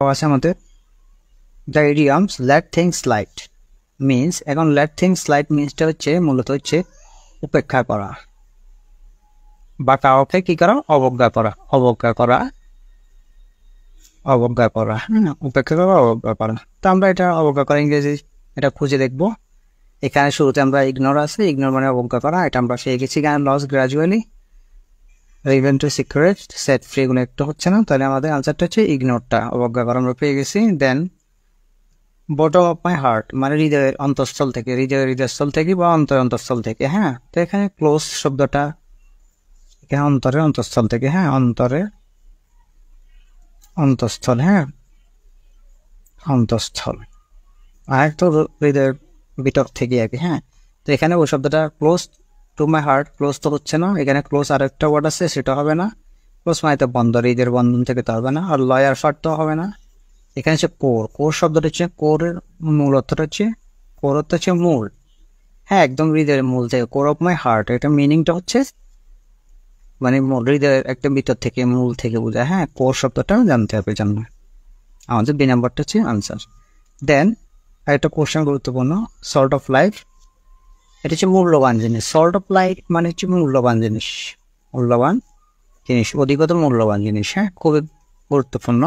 আছে আমাদের the idioms let things slide means, এখন লেট থিংস স্লাইড মিনসটা হচ্ছে মূলত হচ্ছে উপেক্ষা করা বা কাউকে কি করা, অবজ্ঞা করা, অবজ্ঞা করা, অবজ্ঞা করা, উপেক্ষা করা, অবজ্ঞা করা। তো আমরা এটা অবজ্ঞা করা ইংরেজি এটা খুঁজে দেখবো। এখানে শুরুতে আমরা ইগনোর আছে, ইগনোর মানে অবজ্ঞা করা, এটা আমরা পেয়ে গেছি। এখানে loss gradually, রিভেন two secret, set free, এগুলো একটা হচ্ছে না, তাহলে আমাদের আনসারটা হচ্ছে ইগনোরটা, অবজ্ঞা করা আমরা পেয়ে গেছি। দেন বটম অফ মাই হার্ট মানে হৃদয়ের অন্তঃস্থল থেকে, হৃদয়স্থল থেকে বা অন্তঃস্থল থেকে। হ্যাঁ, তো এখানে ক্লোজ শব্দটা এখানে অন্তরের অন্তঃস্থল থেকে, হ্যাঁ অন্তরের অন্তঃস্থল, হ্যাঁ অন্তঃস্থল, আর তো হৃদয়ের ভিতর থেকে আর কি। হ্যাঁ, তো এখানে ওই শব্দটা close to my heart, close তো হচ্ছে না, এখানে ক্লোজ আর একটা ওয়ার্ড আছে সেটা হবে না, ক্লোজ মানে তো বন্ধ, হৃদয়ের বন্ধন থেকে তো হবে না, আর লয়ার ফার্ট তো হবে না। এখানে হচ্ছে কোর, কোর শব্দটা হচ্ছে, কোরের মূল অর্থটা হচ্ছে, কোর অর্থ হচ্ছে মূল, হ্যাঁ একদম হৃদয়ের মূল থেকে, কোর অফ মাই হার্ট, এটা মিনিংটা হচ্ছে মানে হৃদয়ের একদম ভিতর থেকে, মূল থেকে বোঝায়। হ্যাঁ, কোর শব্দটা জানতে হবে, জানবে আমাদের বি নাম্বারটা হচ্ছে আনসার। দেন আরেকটা কোশ্চেন গুরুত্বপূর্ণ, সল্ট অফ লাইফ, এটা হচ্ছে মূল্যবান জিনিস, সল্ট অফ লাইফ মানে হচ্ছে মূল্যবান জিনিস, মূল্যবান জিনিস, অধিকতর মূল্যবান জিনিস, হ্যাঁ খুবই গুরুত্বপূর্ণ।